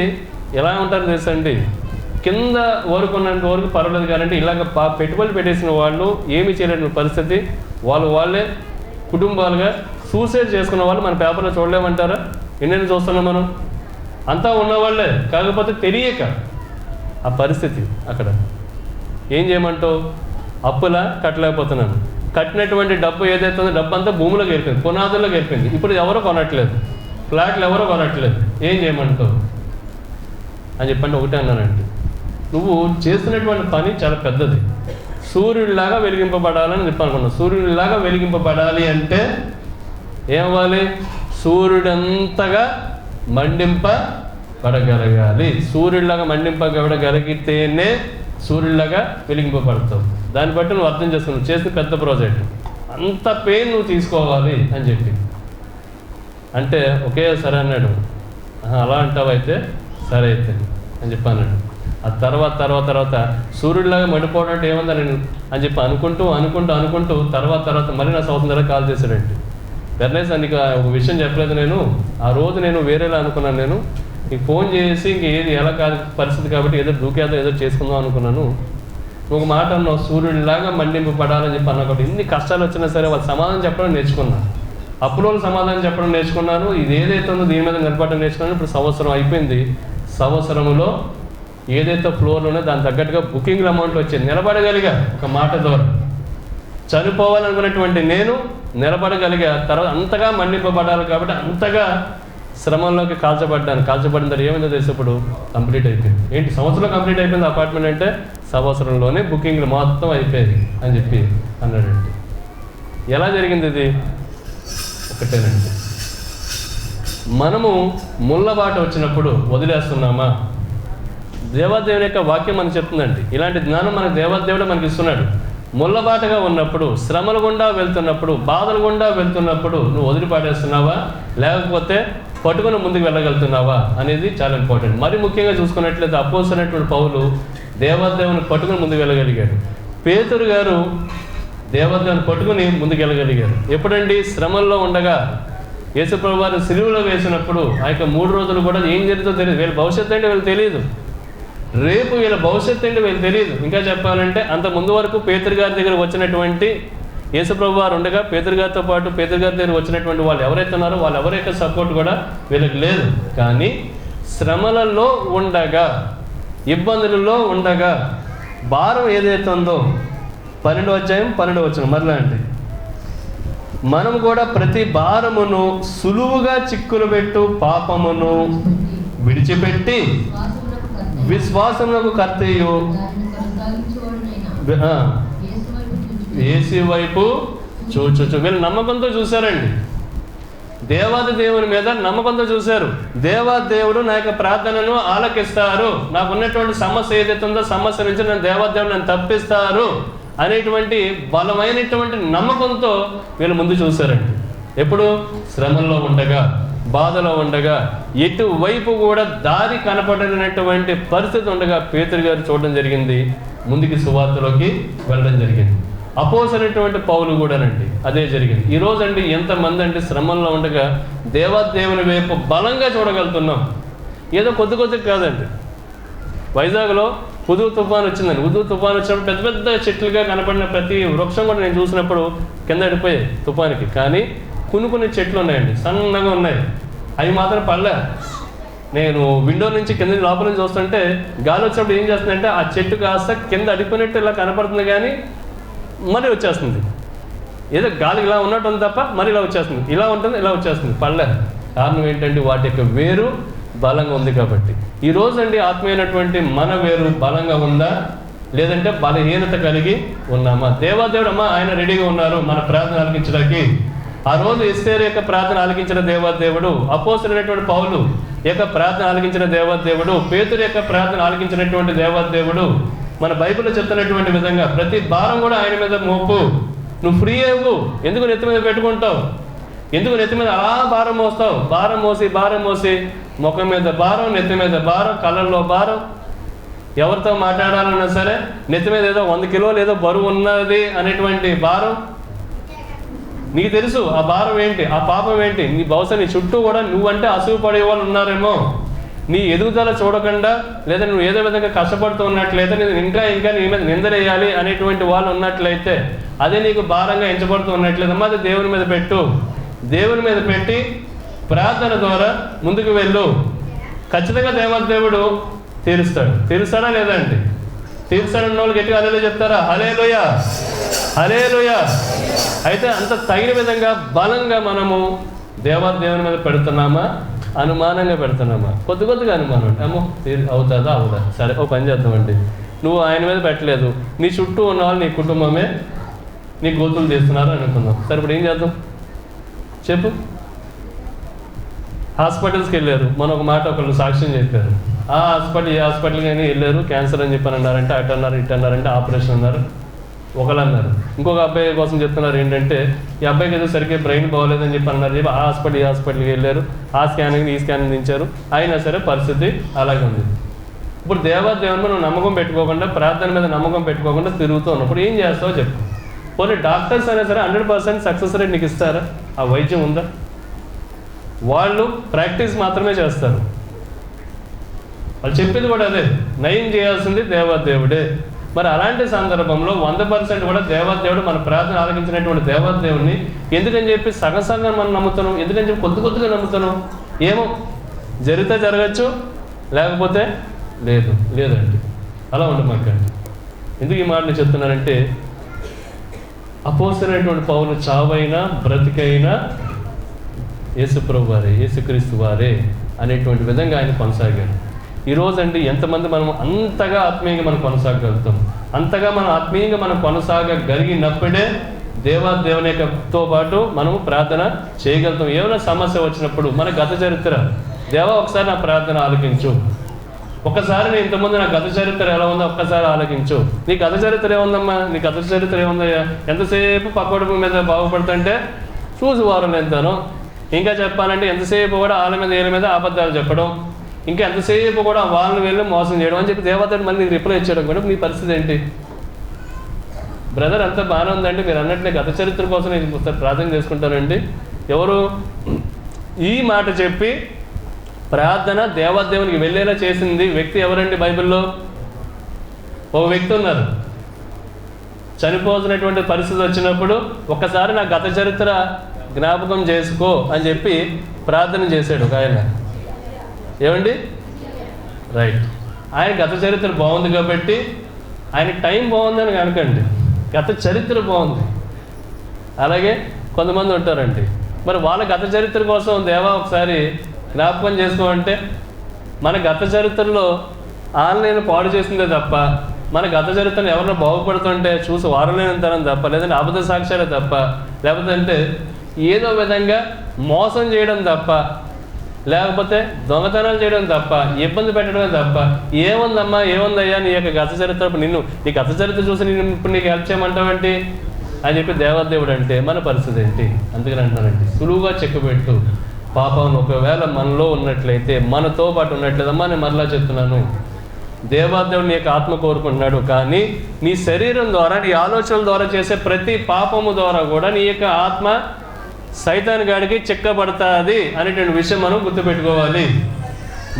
ఎలా ఉంటారో తెలుసండి, కింద ఓరుకున్నంత వరకు పర్వాలేదు కానంటే ఇలాగ పెట్టుబడులు పెట్టేసిన వాళ్ళు ఏమీ చేయలేని పరిస్థితి, వాళ్ళే కుటుంబాలుగా సూసైడ్ చేసుకున్న వాళ్ళు మన పేపర్లో చూడలేమంటారా? ఎన్నెన్ని చూస్తున్నాం మనం. అంతా ఉన్నవాళ్ళే, కాకపోతే తెలియక ఆ పరిస్థితి అక్కడ. ఏం చేయమంటావు? అప్పులా కట్టలేకపోతున్నాను. కట్టినటువంటి డబ్బు ఏదైతే ఉందో డబ్బు అంతా భూమిలోకి వెళ్ళిపోయింది, పునాదుల్లోకి వెళ్ళిపోయింది. ఇప్పుడు ఎవరో కొనట్లేదు, ఫ్లాట్లు ఎవరో కొనట్లేదు. ఏం చేయమంటావు అని చెప్పండి. ఒకటే అన్నానండి, నువ్వు చేస్తున్నటువంటి పని చాలా పెద్దది. సూర్యుడిలాగా వెలిగింపబడాలని చెప్పనుకున్నావు. సూర్యుడిలాగా వెలిగింపబడాలి అంటే ఏమవ్వాలి? సూర్యుడంతగా మండింపబడగలగాలి. సూర్యుడిలాగా మండింపబడగలిగితేనే సూర్యుడిలాగా వెలిగింపబడతావు. దాన్ని బట్టి నువ్వు అర్థం చేసుకున్నావు చేసిన పెద్ద ప్రాజెక్ట్. అంత పెయిన్ నువ్వు తీసుకోవాలి అని చెప్పి అంటే ఒకే సరే అన్నాడు. అలా అంటావైతే సరే అయితే అని చెప్పి అన్నాడు. ఆ తర్వాత సూర్యుడిలాగా మండిపోవడం అంటే ఏముందా నేను అని చెప్పి అనుకుంటూ తర్వాత మళ్ళీ నా సంవత్సరం దగ్గర కాల్ చేశాడండి. వెర్నేస్ నీకు ఒక విషయం చెప్పలేదు, నేను ఆ రోజు నేను వేరేలా అనుకున్నాను. నేను నీకు ఫోన్ చేసి ఇంక ఏది ఎలా కాదు పరిస్థితి కాబట్టి ఏదో దూకేదో ఏదో చేసుకుందాం అనుకున్నాను. ఒక మాట అన్నావు, సూర్యుడిలాగా మండింపబడాలని చెప్పి అన్నా. కాబట్టి ఇన్ని కష్టాలు వచ్చినా సరే వాళ్ళు సమాధానం చెప్పడం నేర్చుకున్నాను. అప్పులోళ్ళు సమాధానం చెప్పడం నేర్చుకున్నాను. ఇది ఏదైతే ఉందో దీని మీద నిలబడడం నేర్చుకున్నాను. ఇప్పుడు సంవత్సరం అయిపోయింది. సంవత్సరంలో ఏదైతే ఫ్లోర్లో ఉన్నో దాని తగ్గట్టుగా బుకింగ్ అమౌంట్ వచ్చింది. నిలబడగలిగా ఒక మాట ద్వారా. చనిపోవాలనుకున్నటువంటి నేను నిలబడగలిగా. తర్వాత అంతగా మండింపబడాలి కాబట్టి అంతగా శ్రమంలోకి కాల్చబడ్డాను. కాల్చబడిన తర్వాత ఏమైందో తెలిసినప్పుడు కంప్లీట్ అయిపోయింది. ఏంటి సంవత్సరం కంప్లీట్ అయిపోయింది అపార్ట్మెంట్ అంటే? సంవత్సరంలోనే బుకింగ్లు మొత్తం అయిపోయింది అని చెప్పి అన్నాడండి. ఎలా జరిగింది ఇది? ఒకటేనండి, మనము ముళ్ళబాట వచ్చినప్పుడు వదిలేస్తున్నామా? దేవాదేవుని యొక్క వాక్యం మనకు చెప్తుందండి. ఇలాంటి జ్ఞానం మన దేవాదేవుడు మనకి ఇస్తున్నాడు. ముళ్ళబాటగా ఉన్నప్పుడు, శ్రమల గుండా వెళ్తున్నప్పుడు, బాధల గుండా వెళ్తున్నప్పుడు నువ్వు వదిలిపాటేస్తున్నావా, లేకపోతే పట్టుకుని ముందుకు వెళ్ళగలుగుతున్నావా అనేది చాలా ఇంపార్టెంట్. మరి ముఖ్యంగా చూసుకున్నట్లయితే అపోస్తలుడైనటువంటి పౌలు దేవాదేవుని పట్టుకుని ముందుకు వెళ్ళగలిగాడు. పేతురు గారు దేవాదేవుని పట్టుకుని ముందుకు వెళ్ళగలిగారు. ఎప్పుడండి? శ్రమల్లో ఉండగా. యేసుప్రభు వారిని సిలువలో వేసినప్పుడు ఆ యొక్క 3 రోజులు కూడా ఏం జరుగుతుందో తెలియదు. వీళ్ళ భవిష్యత్తు అంటే వీళ్ళు తెలియదు. రేపు వీళ్ళ భవిష్యత్తు అంటే వీళ్ళు తెలియదు. ఇంకా చెప్పాలంటే అంత ముందు వరకు పేతురు గారి దగ్గర వచ్చినటువంటి యేసుప్రభు వారు ఉండగా పేతురు గారితో పాటు పేతురు గారి దగ్గర వచ్చినటువంటి వాళ్ళు ఎవరైతే ఉన్నారో వాళ్ళ ఎవరి యొక్క సపోర్ట్ కూడా వీళ్ళకి లేదు. కానీ శ్రమలలో ఉండగా, ఇబ్బందులలో ఉండగా, భారం ఏదైతే ఉందో 12వ అధ్యాయం 12వ వచనం మరలా అంటే మనం కూడా ప్రతి భారమును సులువుగా చిక్కులు పెట్టు పాపమును విడిచిపెట్టి విశ్వాసమునకు కర్తయు యేసు వైపు చూచు. వీళ్ళు నమ్మకంతో చూశారండి. దేవుని మీద నమ్మకంతో చూశారు. దేవాదేవుడు నా యొక్క ప్రార్థనను ఆలకిస్తారు, నాకు ఉన్నటువంటి సమస్య ఏదైతే ఉందో సమస్య నుంచి నేను దేవాదేవుడు నన్ను తప్పిస్తారు అనేటువంటి బలమైనటువంటి నమ్మకంతో వీళ్ళు ముందు చూశారండి. ఎప్పుడు? శ్రమల్లో ఉండగా, బాధలో ఉండగా, ఎటువైపు కూడా దారి కనపడనటువంటి పరిస్థితి ఉండగా పేతురు గారు చూడడం జరిగింది. ముందుకి సువార్తలోకి వెళ్ళడం జరిగింది. అపోసరైనటువంటి పౌలు కూడానండి అదే జరిగింది. ఈరోజు అండి ఎంతమంది అంటే శ్రమంలో ఉండగా దేవాదేవుని వైపు బలంగా చూడగలుగుతున్నాం. ఏదో కొద్ది కాదండి. వైజాగ్లో హుదూ తుఫాన్ వచ్చిందండి. హుదూ తుఫాన్ వచ్చినప్పుడు పెద్ద పెద్ద చెట్లుగా కనపడిన ప్రతి వృక్షం కూడా నేను చూసినప్పుడు కింద పడిపోయాయి తుఫానికి. కానీ కొన్ని చెట్లు ఉన్నాయండి, సన్నగా ఉన్నాయి, అవి మాత్రం పడలే. నేను విండో నుంచి కింద లోపల నుంచి చూస్తుంటే గాలి వచ్చినప్పుడు ఏం చేస్తుందంటే ఆ చెట్టు కాస్త కింద అడిపోయినట్టు ఇలా కనపడుతుంది, కానీ మళ్ళీ వచ్చేస్తుంది. ఏదో గాలి ఇలా ఉన్నట్టు ఉంది తప్ప మరి ఇలా వచ్చేస్తుంది, ఇలా ఉంటుంది, ఇలా వచ్చేస్తుంది, పడలే. కారణం ఏంటంటే వాటి యొక్క వేరు బలంగా ఉంది కాబట్టి. ఈరోజు అండి ఆత్మీయమైనటువంటి మన వేరు బలంగా ఉందా, లేదంటే బలహీనత కలిగి ఉన్నామా? దేవాదేవుడు అమ్మా ఆయన రెడీగా ఉన్నారు మన ప్రార్థన ఆలకించడానికి. ఆ రోజు ఎస్తేరు యొక్క ప్రార్థన ఆలకించిన దేవాదేవుడు, అపోస్తలుడైనటువంటి పౌలు యొక్క ప్రార్థన ఆలకించిన దేవాదేవుడు, పేతురు యొక్క ప్రార్థన ఆలకించినటువంటి దేవాదేవుడు, మన బైబిల్లో చెప్తున్నటువంటి విధంగా ప్రతి భారం కూడా ఆయన మీద మోపు. నువ్వు ఫ్రీ అవ్వు. ఎందుకు నెత్తి మీద పెట్టుకుంటావు? ఎందుకు నెత్తి మీద అలా భారం మోస్తావు? భారం మోసి ముఖం మీద భారం, నెత్తి మీద భారం, కళ్ళల్లో భారం. ఎవరితో మాట్లాడాలన్నా సరే నెత్తి మీద ఏదో 100 కిలోలు ఏదో బరువు ఉన్నది అనేటువంటి భారం. నీకు తెలుసు ఆ భారం ఏంటి, ఆ పాపం ఏంటి. నీ బహుశా నీ చుట్టూ కూడా నువ్వంటే అసూయ పడే వాళ్ళు ఉన్నారేమో. నీ ఎదుగుదల చూడకుండా, లేదా నువ్వు ఏదో విధంగా కష్టపడుతూ ఉన్నట్లయితే, నేను ఇంకా నీ మీద నిందలేయాలి అనేటువంటి వాళ్ళు ఉన్నట్లయితే, అదే నీకు భారంగా ఎంచబడుతూ ఉన్నట్లయితే అది దేవుని మీద పెట్టు. దేవుని మీద పెట్టి ప్రార్థన ద్వారా ముందుకు వెళ్ళు. ఖచ్చితంగా దేవదేవుడు తీరుస్తాడా లేదా అండి? తీరుస్తాడన్న వాళ్ళు గట్టిగా హల్లెలూయా చెప్తారా? హల్లెలూయా, హల్లెలూయా. అయితే అంత తగిన విధంగా బలంగా మనము దేవుని మీద పెడుతున్నామా, అనుమానంగా పెడుతున్నామా? కొద్దిగా అనుమానం అంటే అమ్మో అవుతుందా అవుదా, సరే ఓ పని చేద్దామండి. నువ్వు ఆయన మీద పెట్టలేదు, నీ చుట్టూ ఉన్న వాళ్ళు నీ కుటుంబమే నీ గోతులు తీస్తున్నారు అనుకుందాం. సరే ఇప్పుడు ఏం చేద్దాం చెప్పు. హాస్పిటల్స్కి వెళ్ళారు, మన ఒక మాట ఒకళ్ళు సాక్ష్యం చెప్పారు. ఆ హాస్పిటల్ ఈ హాస్పిటల్కి అయినా వెళ్ళారు, క్యాన్సర్ అని చెప్పని అన్నారంటే, అటు అన్నారు ఇటు అన్నారంటే, ఆపరేషన్ అన్నారు ఒకళ్ళు అన్నారు. ఇంకొక అబ్బాయి కోసం చెప్తున్నారు ఏంటంటే, ఈ అబ్బాయికి ఏదో సరిగ్గా బ్రెయిన్ బాగోలేదని చెప్పి అన్నారు. చెప్పి ఆ హాస్పిటల్ ఈ హాస్పిటల్కి వెళ్ళారు, ఆ స్కానింగ్ ఈ స్కానింగ్ దించారు, అయినా సరే పరిస్థితి అలాగే ఉంది. ఇప్పుడు దేవుని నువ్వు నమ్మకం పెట్టుకోకుండా, ప్రార్థన మీద నమ్మకం పెట్టుకోకుండా తిరుగుతూ ఉన్నప్పుడు ఏం చేస్తావో చెప్పు. పోనీ డాక్టర్స్ అయినా సరే 100% సక్సెస్ రేట్ నీకు ఇస్తారా? ఆ వైద్యం ఉందా? వాళ్ళు ప్రాక్టీస్ మాత్రమే చేస్తారు. వాళ్ళు చెప్పేది కూడా అదే, నయం చేయాల్సింది దేవదేవుడే. మరి అలాంటి సందర్భంలో 100% కూడా దేవదేవుడు మన ప్రార్థన ఆలకించినటువంటి దేవదేవుడిని ఎందుకని చెప్పి సగంగా మనం నమ్ముతున్నాం? ఎందుకని చెప్పి కొద్దిగా నమ్ముతున్నాం? ఏమో జరిగితే జరగచ్చు, లేకపోతే లేదండి. అలా ఉండమాకండి. ఎందుకు ఈ మాటలు చెప్తున్నానంటే, అపోస్తలుడైనటువంటి పౌలు చావైనా బ్రతికైనా యేసుప్రభు వారే, యేసుక్రీస్తు వారే అనేటువంటి విధంగా ఆయన కొనసాగారు. ఈరోజు అండి ఎంతమంది మనం అంతగా ఆత్మీయంగా మనం కొనసాగలుగుతాం? అంతగా మనం ఆత్మీయంగా మనం కొనసాగలిగినప్పుడే దేవునితో పాటు మనము ప్రార్థన చేయగలుగుతాం. ఏమైనా సమస్య వచ్చినప్పుడు మన గత చరిత్ర, దేవా ఒకసారి నా ప్రార్థన ఆలకించు, ఒక్కసారి నేను ఇంతకుముందు నా గత చరిత్ర ఎలా ఉందో ఒక్కసారి ఆలకించు. నీ గత చరిత్ర ఏముందమ్మా? నీ గత చరిత్ర ఏముందయ్యా? ఎంతసేపు పక్కడుపు మీద బాగుపడుతుంటే చూసి వారం ఎంతాను. ఇంకా చెప్పాలంటే ఎంతసేపు కూడా వాళ్ళ మీద వీళ్ళ మీద అబద్ధాలు చెప్పడం, ఇంకా ఎంతసేపు కూడా వాళ్ళని వెళ్ళి మోసం చేయడం అని చెప్పి దేవతని మళ్ళీ రిప్లై ఇచ్చేయడం కూడా మీ పరిస్థితి ఏంటి? బ్రదర్ అంతా బాగానే ఉందండి, మీరు అన్నట్లే గత చరిత్ర కోసం నేను ప్రార్థన చేసుకుంటానండి. ఎవరు ఈ మాట చెప్పి ప్రార్థన దేవదేవునికి వెళ్ళేలా చేసింది వ్యక్తి ఎవరండి? బైబిల్లో ఒక వ్యక్తి ఉన్నారు. చనిపోతున్నటువంటి పరిస్థితి వచ్చినప్పుడు ఒక్కసారి నా గత చరిత్ర జ్ఞాపకం చేసుకో అని చెప్పి ప్రార్థన చేశాడు ఒక ఆయన. ఏమండి? రైట్. ఆయన గత చరిత్ర బాగుంది కాబట్టి, ఆయన టైం బాగుందని అనకండి, గత చరిత్ర బాగుంది. అలాగే కొంతమంది ఉంటారండి, మరి వాళ్ళ గత చరిత్ర కోసం దేవా ఒకసారి జ్ఞాపకం చేసుకోమంటే, మన గత చరిత్రలో ఆన్లైన్ పాడు చేసిందే తప్ప, మన గత చరిత్రను ఎవరైనా బాగుపడుతుంటే చూసి వారలేనంతరం తప్ప, లేదంటే అబద్ధ సాక్ష్యాలే తప్ప, లేకపోతే అంటే ఏదో విధంగా మోసం చేయడం తప్ప, లేకపోతే దొంగతనాలు చేయడం తప్ప, ఇబ్బంది పెట్టడమే తప్ప ఏముందమ్మా ఏముందయ్యా నీ యొక్క గత చరిత్ర, నీ గత చరిత్ర చూసి నేను ఇప్పుడు నీకు హెల్ప్ చేయమంటావేంటి అని చెప్పి దేవదేవుడు అంటే మన పరిస్థితి ఏంటి? అందుకని అంటున్నానండి, సులువుగా చెక్కుపెట్టు. పాపం ఒకవేళ మనలో ఉన్నట్లయితే, మనతో పాటు ఉన్నట్లేదమ్మా, నేను మరలా చెప్తున్నాను, దేవదేవుడు నీ యొక్క ఆత్మ కోరుకుంటున్నాడు. కానీ నీ శరీరం ద్వారా, నీ ఆలోచనల ద్వారా చేసే ప్రతి పాపము ద్వారా కూడా నీ యొక్క ఆత్మ సైతాను గాడికి చిక్కబడుతుంది అనేటువంటి విషయం మనం గుర్తుపెట్టుకోవాలి.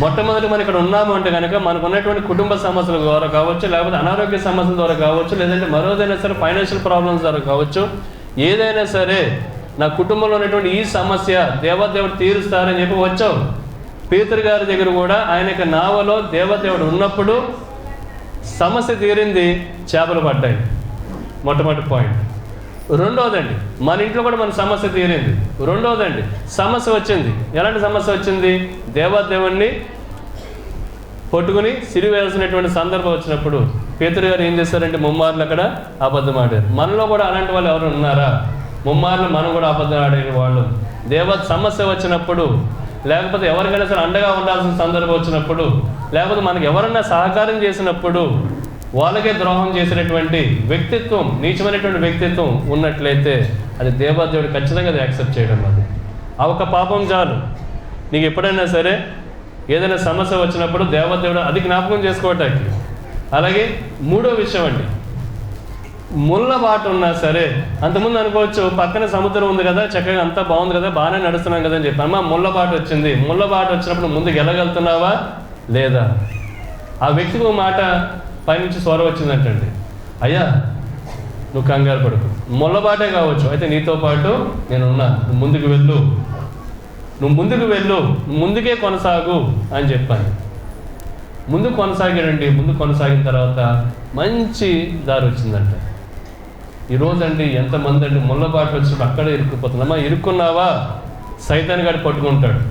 మొట్టమొదటి మనం ఇక్కడ ఉన్నాము అంటే కనుక మనకు ఉన్నటువంటి కుటుంబ సమస్యల ద్వారా కావచ్చు, లేకపోతే అనారోగ్య సమస్యల ద్వారా కావచ్చు, లేదంటే మరోదైనా సరే ఫైనాన్షియల్ ప్రాబ్లమ్స్ ద్వారా కావచ్చు, ఏదైనా సరే నా కుటుంబంలో ఉన్నటువంటి ఈ సమస్య దేవదేవుడు తీరుస్తారని చెప్పి వచ్చావు. పేతురు గారి దగ్గర కూడా ఆయన యొక్క నావలో దేవదేవుడు ఉన్నప్పుడు సమస్య తీరింది, చేపలు పడ్డాయి. మొట్టమొదటి పాయింట్. రెండోదండి, మన ఇంట్లో కూడా మన సమస్య తీరింది. రెండోదండి, సమస్య వచ్చింది. ఎలాంటి సమస్య వచ్చింది? దేవదేవుణ్ణి పట్టుకుని సిరివేయాల్సినటువంటి సందర్భం వచ్చినప్పుడు పేతురు గారు ఏం చేశారంటే ముమ్మార్లు అక్కడ అబద్ధం ఆడారు. మనలో కూడా అలాంటి వాళ్ళు ఎవరు ఉన్నారా? ముమ్మార్లు మనం కూడా అబద్ధం ఆడే వాళ్ళు. సమస్య వచ్చినప్పుడు, లేకపోతే ఎవరికైనా సరే అండగా ఉండాల్సిన సందర్భం వచ్చినప్పుడు, లేకపోతే మనకు ఎవరన్నా సహకారం చేసినప్పుడు వాళ్ళకే ద్రోహం చేసినటువంటి వ్యక్తిత్వం, నీచమైనటువంటి వ్యక్తిత్వం ఉన్నట్లయితే అది దేవాదేవుడు ఖచ్చితంగా అది యాక్సెప్ట్ చేయడం. అది ఆ ఒక పాపం చాలు. నీకు ఎప్పుడైనా సరే ఏదైనా సమస్య వచ్చినప్పుడు దేవాదేవుడు అది జ్ఞాపకం చేసుకోవటానికి. అలాగే మూడో విషయం అండి, ముళ్ళ బాట ఉన్నా సరే, అంతకుముందు అనుకోవచ్చు పక్కన సముద్రం ఉంది కదా, చక్కగా అంతా బాగుంది కదా, బాగానే నడుస్తున్నాం కదా అని చెప్పి, అమ్మ ముళ్ళ బాట వచ్చింది. ముళ్ళ బాట వచ్చినప్పుడు ముందుకు వెళ్ళగలుగుతున్నావా లేదా? ఆ వ్యక్తికి ఒక మాట పైనుంచి స్వర వచ్చిందంటండి, అయ్యా నువ్వు కంగారు పడుకు, ముళ్ళబాటే కావచ్చు, అయితే నీతో పాటు నేనున్నా, నువ్వు ముందుకు వెళ్ళు, నువ్వు ముందుకు వెళ్ళు, ముందుకే కొనసాగు అని చెప్పాను. ముందు కొనసాగాడండి. ముందు కొనసాగిన తర్వాత మంచి దారి వచ్చిందంట. ఈరోజండి ఎంతమంది అండి ముళ్ళబాటు వచ్చినప్పుడు అక్కడే ఇరుక్కుపోతుందమ్మా. ఇరుక్కున్నావా, సైతాన్ గాడు పట్టుకుంటాడు.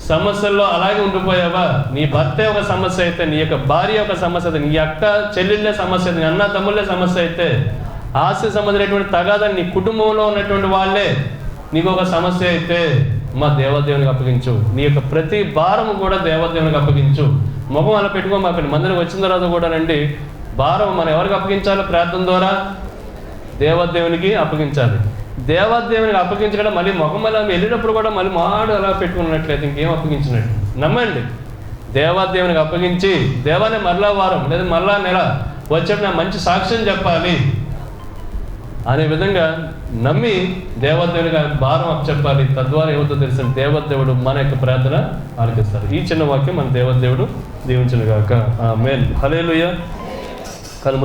సమస్యల్లో అలాగే ఉండిపోయావా, నీ భర్తే ఒక సమస్య అయితే, నీ యొక్క భార్య ఒక సమస్య అయితే, నీ అక్క చెల్లెళ్ళే సమస్య అయితే, నీ అన్న తమ్ముళ్ళే సమస్య అయితే, ఆస్తి సంబంధించినటువంటి తగాదని నీ కుటుంబంలో ఉన్నటువంటి వాళ్ళే నీకు ఒక సమస్య అయితే, మా దేవదేవునికి అప్పగించు. నీ యొక్క ప్రతి భారము కూడా దేవదేవునికి అప్పగించు. ముఖం అలా పెట్టుకోమాకండి. మందిరం వచ్చిన తర్వాత కూడా నండి భారం మనం ఎవరికి అప్పగించాలో ప్రార్థన ద్వారా దేవదేవునికి అప్పగించాలి. దేవదేవునికి అప్పగించడం మళ్ళీ ముఖం అలా వెళ్ళినప్పుడు కూడా మళ్ళీ మాడు అలా పెట్టుకున్నట్లయితే ఇంకేం అప్పగించినట్టు. నమ్మండి, దేవదేవునికి అప్పగించి దేవాన్ని మరలా వారం లేదా మరలా నెల వచ్చేప్పుడు మంచి సాక్ష్యం చెప్పాలి అనే విధంగా నమ్మి దేవదేవునికి భారం అప్పచెప్పాలి. తద్వారా ఏమవుతుందో తెలిసిన దేవదేవుడు మన యొక్క ప్రార్థన ఆలకిస్తారు. ఈ చిన్న వాక్యం మన దేవదేవుడు దీవించును గాక. ఆమేన్. హల్లెలూయా.